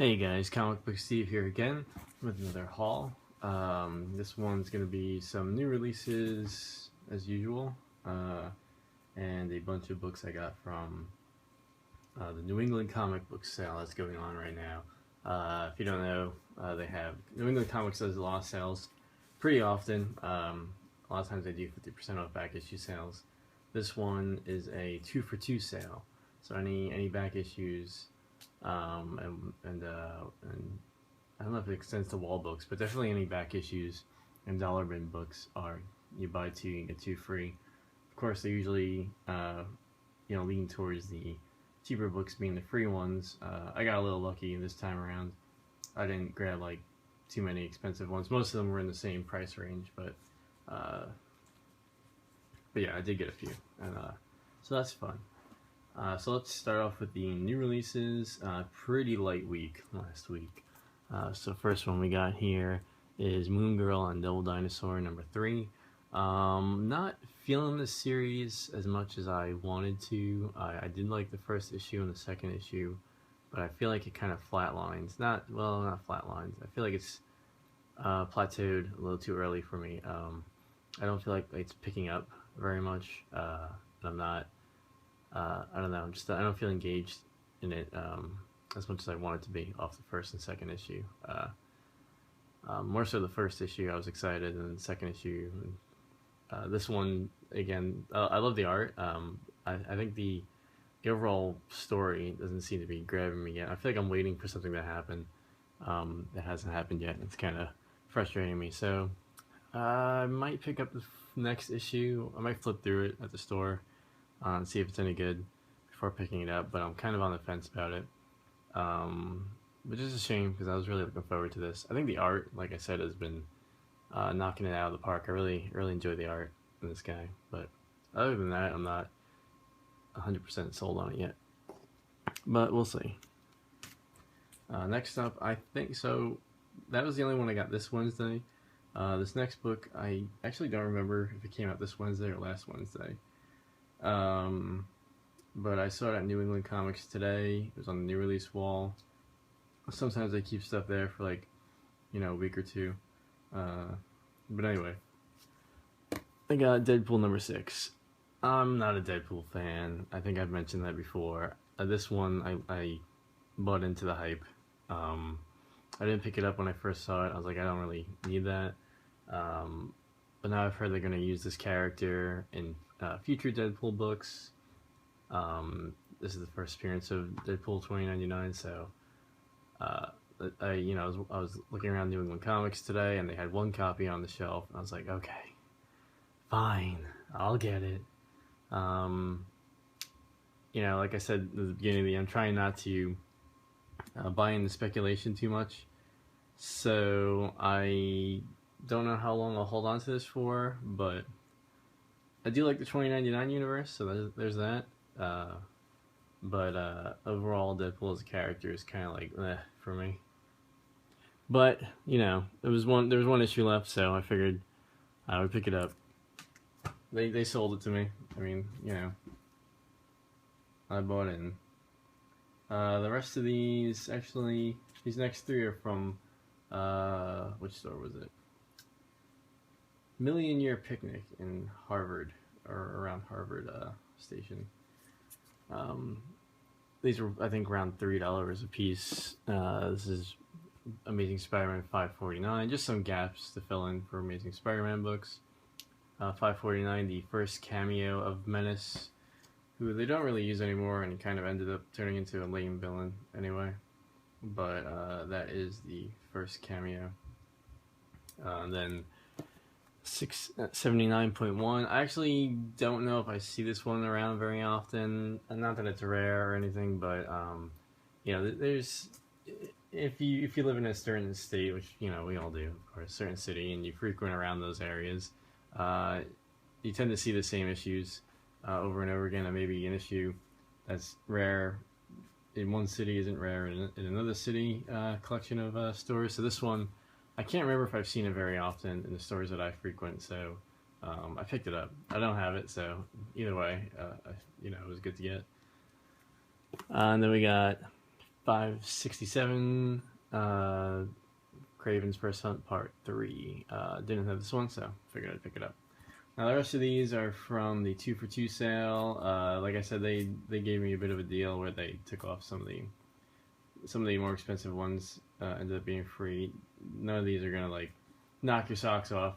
Hey guys, Comic Book Steve here again with another haul. This one's going to be some new releases as usual, and a bunch of books I got from the New England comic book sale that's going on right now. If you don't know, they have New England Comics does a lot of sales pretty often. A lot of times they do 50% off back issue sales. This one is a 2-for-2 sale, so any back issues. And I don't know if it extends to wall books, but definitely any back issues and dollar bin books are you buy two and get two free. Of course, they usually lean towards the cheaper books being the free ones. I got a little lucky this time around. I didn't grab like too many expensive ones. Most of them were in the same price range, but yeah, I did get a few, and so that's fun. So let's start off with the new releases. Pretty light week last week. So first one we got here is Moon Girl and Double Dinosaur number 3. Not feeling this series as much as I wanted to. I did like the first issue and the second issue, but I feel like it kind of flatlines. Not flatlines. I feel like it's plateaued a little too early for me. I don't feel like it's picking up very much. I'm not. I don't know. I don't feel engaged in it as much as I want it to be off the first and second issue. More so the first issue, I was excited, and the second issue. This one again, I love the art. I think the overall story doesn't seem to be grabbing me yet. I feel like I'm waiting for something to happen that hasn't happened yet. It's kind of frustrating me. So I might pick up the next issue. I might flip through it at the store. And see if it's any good before picking it up, but I'm kind of on the fence about it, which is a shame because I was really looking forward to this. I think the art, like I said, has been knocking it out of the park. I really enjoy the art in this guy, but other than that, I'm not 100% sold on it yet, but we'll see. Next up, I think so. That was the only one I got this Wednesday. This next book, I actually don't remember if it came out this Wednesday or last Wednesday. But I saw it at New England Comics today. It was on the new release wall. Sometimes they keep stuff there for like, a week or two. But anyway, I got Deadpool number 6. I'm not a Deadpool fan. I think I've mentioned that before. This one, I bought into the hype. I didn't pick it up when I first saw it. I was like, I don't really need that. But now I've heard they're going to use this character in future Deadpool books. This is the first appearance of Deadpool 2099, so I was looking around New England Comics today, and they had one copy on the shelf, and I was like, okay, fine, I'll get it. Like I said at the beginning of the year, I'm trying not to buy into speculation too much, so I don't know how long I'll hold on to this for, but I do like the 2099 universe, so there's that. But overall, Deadpool as a character is kind of like for me. But there was one issue left, so I figured I would pick it up. They sold it to me. I mean, I bought in. The rest of these next 3 are from which store was it? Million Year Picnic in Harvard, or around Harvard Station. These were, I think, around $3 a piece. This is Amazing Spider-Man 549. Just some gaps to fill in for Amazing Spider-Man books. 549, the first cameo of Menace, who they don't really use anymore, and he kind of ended up turning into a lame villain anyway. But that is the first cameo. And then 79.1. I actually don't know if I see this one around very often. Not that it's rare or anything, but there's if you live in a certain state, which we all do, or a certain city, and you frequent around those areas, you tend to see the same issues over and over again. And maybe an issue that's rare in one city isn't rare in another city collection of stores. So this one, I can't remember if I've seen it very often in the stores that I frequent, so I picked it up. I don't have it, so either way, it was good to get. And then we got 567, Craven's First Hunt Part 3. Didn't have this one, so figured I'd pick it up. Now the rest of these are from the 2 for 2 sale. Like I said, they gave me a bit of a deal where they took off some of the more expensive ones. Ended up being free. None of these are gonna like knock your socks off.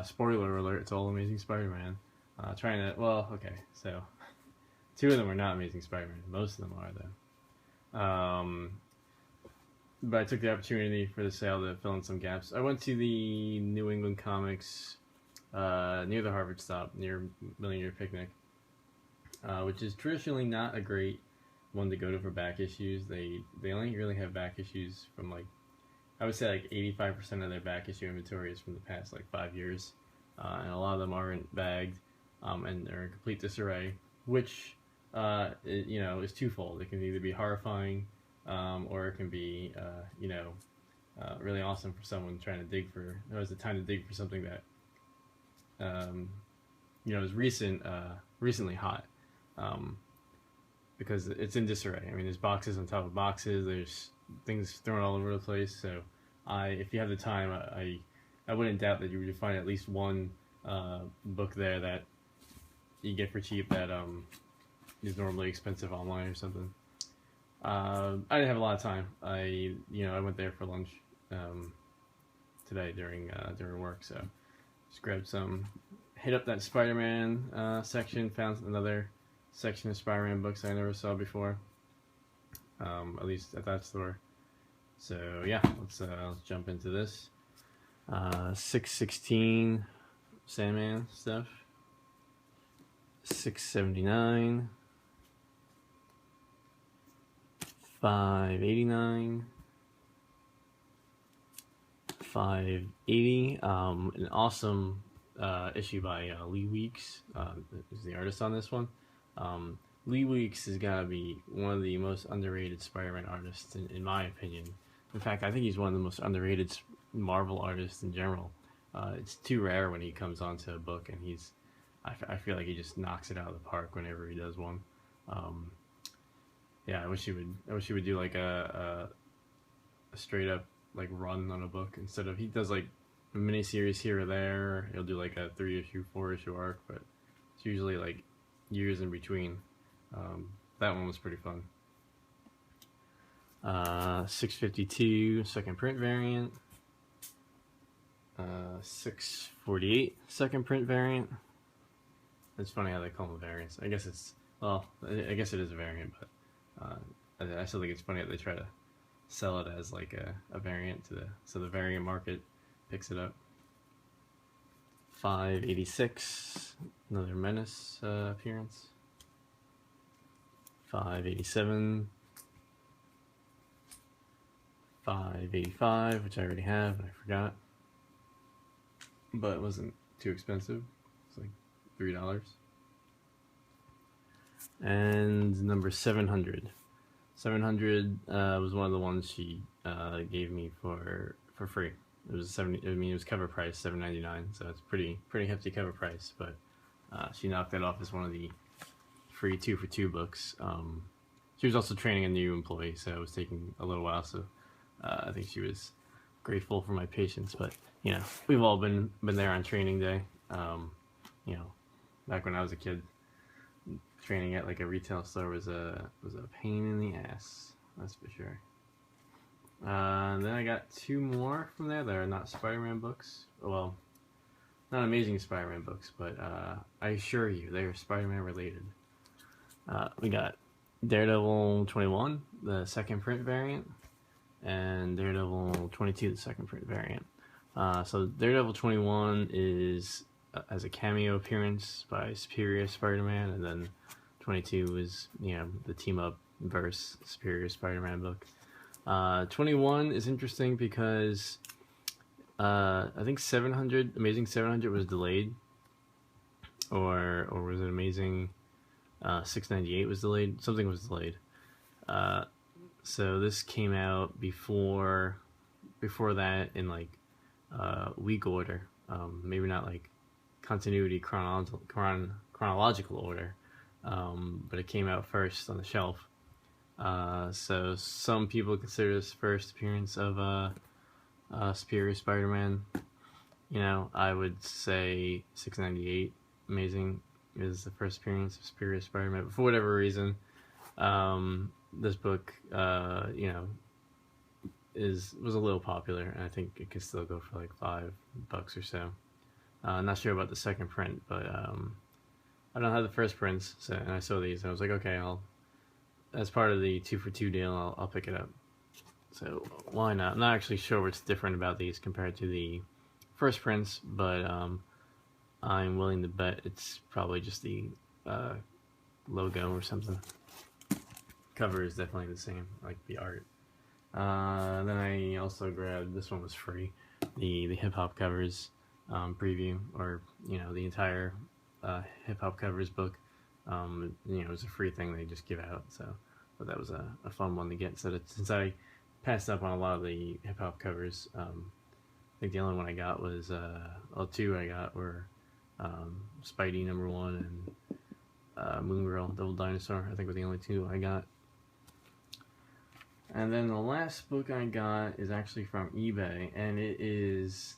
Spoiler alert: it's all Amazing Spider-Man. Okay, so 2 of them are not Amazing Spider-Man. Most of them are though. But I took the opportunity for the sale to fill in some gaps. I went to the New England Comics near the Harvard stop, near Million Year Picnic, which is traditionally not a great one to go to for back issues. They only really have back issues from like, I would say like 85% of their back issue inventory is from the past like 5 years, and a lot of them aren't bagged, and they're in complete disarray, which is twofold. It can either be horrifying, or it can be really awesome for someone trying to dig for, or has the time to dig for something that is recently hot, because it's in disarray. I mean, there's boxes on top of boxes. There's things thrown all over the place. So, if you have the time, I wouldn't doubt that you would find at least one book there that you get for cheap that is normally expensive online or something. I didn't have a lot of time. I went there for lunch today during work, so just grabbed some, hit up that Spider-Man section, found another section of Spider-Man books I never saw before, at least at that store. So yeah, let's jump into this. 616 Sandman stuff. 679. 589. 580. An awesome issue by Lee Weeks is the artist on this one. Lee Weeks has got to be one of the most underrated Spider-Man artists in my opinion. In fact, I think he's one of the most underrated Marvel artists in general. It's too rare when he comes onto a book, and I feel like he just knocks it out of the park whenever he does one. Yeah, I wish he would do like a straight up like run on a book instead of, he does like a mini series here or there. He'll do like a 3-issue, 4-issue arc, but it's usually like years in between. That one was pretty fun. 652 second print variant. 648 second print variant. It's funny how they call them variants. I guess it is a variant, but I still think it's funny that they try to sell it as like a variant so the variant market picks it up. 586, another Menace appearance. 587. 585, which I already have and I forgot, but it wasn't too expensive. It's like $3. And number 700. 700 was one of the ones she gave me for free. It was it was cover price, $7.99, so it's pretty hefty cover price. But she knocked that off as one of the free 2 for 2 books. She was also training a new employee, so it was taking a little while. So I think she was grateful for my patience. But we've all been there on training day. Back when I was a kid, training at like a retail store was a pain in the ass, that's for sure. And then I got 2 more from there that are not Spider-Man books. Well, not Amazing Spider-Man books, but I assure you they are Spider-Man related. We got Daredevil 21, the second print variant, and Daredevil 22, the second print variant. So Daredevil 21 has a cameo appearance by Superior Spider-Man, and then 22 is the team up verse Superior Spider-Man book. 21 is interesting because I think 700, Amazing 700 was delayed, or was it Amazing 698 was delayed? Something was delayed. So this came out before that in like week order, maybe not like continuity chronological order, but it came out first on the shelf. So some people consider this first appearance of Superior Spider-Man. You know, I would say 698 Amazing is the first appearance of Superior Spider-Man. But for whatever reason, this book, you know, was a little popular, and I think it could still go for like $5 or so. Not sure about the second print, but I don't have the first prints, so, and I saw these, and I was like, okay, as part of the 2 for 2 deal, I'll pick it up. So why not? I'm not actually sure what's different about these compared to the first prints, but I'm willing to bet it's probably just the logo or something. Cover is definitely the same, like the art. Then I also grabbed, this one was free, the hip hop covers preview, or you know, the entire hip hop covers book. You know, it was a free thing they just give out, so but that was a fun one to get. So that, since I passed up on a lot of the hip hop covers, I think the only one I got was two I got were Spidey #1 and Moon Girl Double Dinosaur. I think were the only two I got. And then the last book I got is actually from eBay, and it is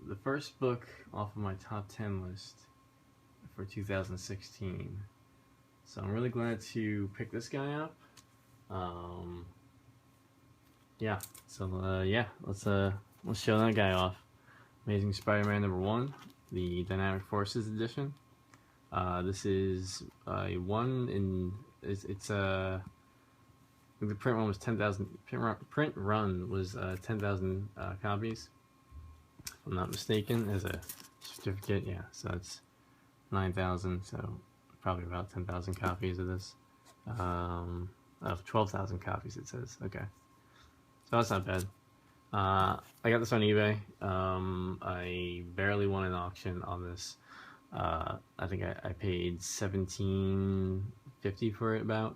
the first book off of my top 10 list for 2016. So I'm really glad to pick this guy up. Yeah, so yeah, let's show that guy off. Amazing Spider-Man #1, the Dynamic Forces edition. This is a the print one was 10,000. Print run was 10,000 copies, if I'm not mistaken. As a certificate, yeah. So it's 9,000. So probably about 10,000 copies of this. Of 12,000 copies, it says. Okay, so that's not bad. I got this on eBay. I barely won an auction on this. I think I paid $17.50 for it about.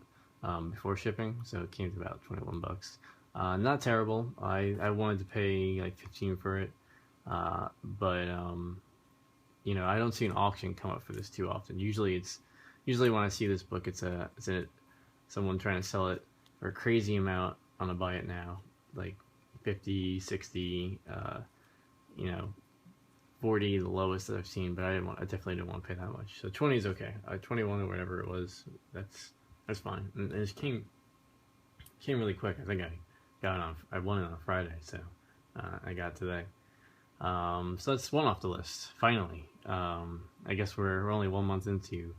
Before shipping, so it came to about 21 bucks. Not terrible. I wanted to pay like 15 for it, but you know, I don't see an auction come up for this too often. Usually when I see this book, it's someone trying to sell it for a crazy amount on a buy it now, like 50, 60, you know, 40 the lowest that I've seen, but I definitely didn't want to pay that much. So 20 is okay. 21 or whatever it was, that's fine. And it came really quick. I think I won it on Friday, so I got it today. So that's one off the list. Finally, I guess we're only 1 month into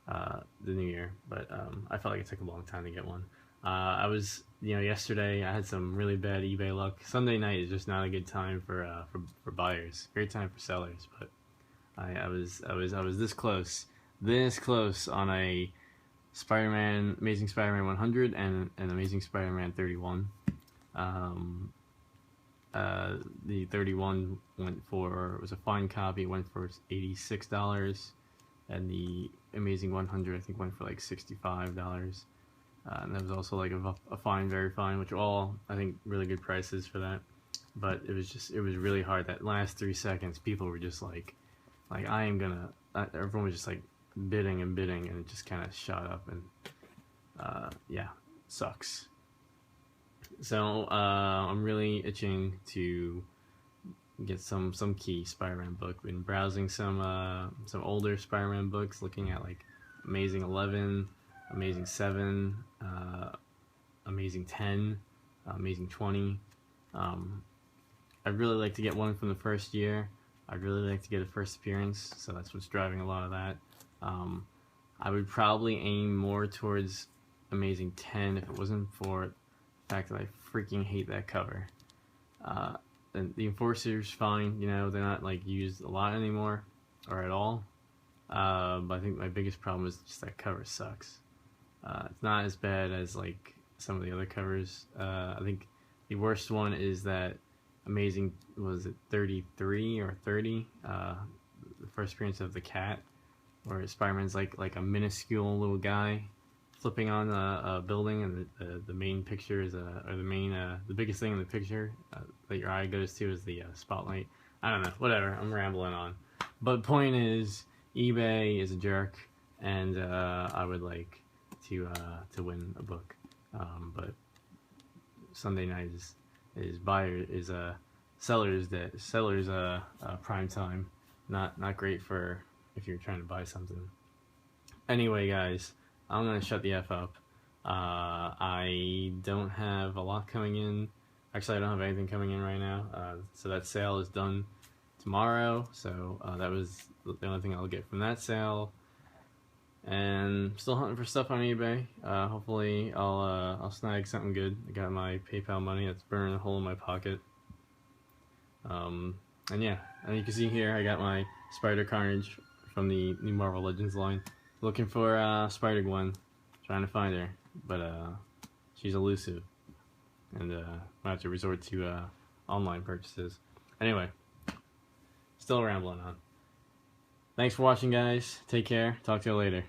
the new year, but I felt like it took a long time to get one. I was, you know, yesterday I had some really bad eBay luck. Sunday night is just not a good time for buyers. Great time for sellers, but I was this close on a Amazing Spider-Man 100 and Amazing Spider-Man 31. The 31 was a fine copy, went for $86, and the Amazing 100 I think went for like $65. And that was also like a fine, very fine, which are all, I think, really good prices for that. But it was really hard. That last 3 seconds, people were just like everyone was just like bidding, and it just kind of shot up, and yeah, sucks. So I'm really itching to get some key Spider-Man book. Been browsing some older Spider-Man books, looking at like Amazing 11, Amazing 7, Amazing 10, Amazing 20. I'd really like to get one from the first year. I'd really like to get a first appearance, so that's what's driving a lot of that. I would probably aim more towards Amazing 10 if it wasn't for the fact that I freaking hate that cover. And the Enforcer's fine, you know, they're not like used a lot anymore, or at all. But I think my biggest problem is just that cover sucks. It's not as bad as like some of the other covers. I think the worst one is that Amazing, was it 33 or 30? The first appearance of the cat, where Spider-Man's like a minuscule little guy flipping on a building, and the main picture is the biggest thing in the picture that your eye goes to is the spotlight. I don't know, whatever, I'm rambling on. But point is, eBay is a jerk, and I would like to win a book But Sunday night is sellers prime time. Not great for if you're trying to buy something. Anyway, guys, I'm gonna shut the F up. I don't have a lot coming in. Actually, I don't have anything coming in right now. So that sale is done tomorrow. So that was the only thing I'll get from that sale. And still hunting for stuff on eBay. Hopefully I'll snag something good. I got my PayPal money that's burning a hole in my pocket. And yeah, and you can see here I got my Spider Carnage from the new Marvel Legends line. Looking for Spider-Gwen, trying to find her, but she's elusive, and I have to resort to online purchases. Anyway, still rambling on. Thanks for watching, guys. Take care. Talk to you later.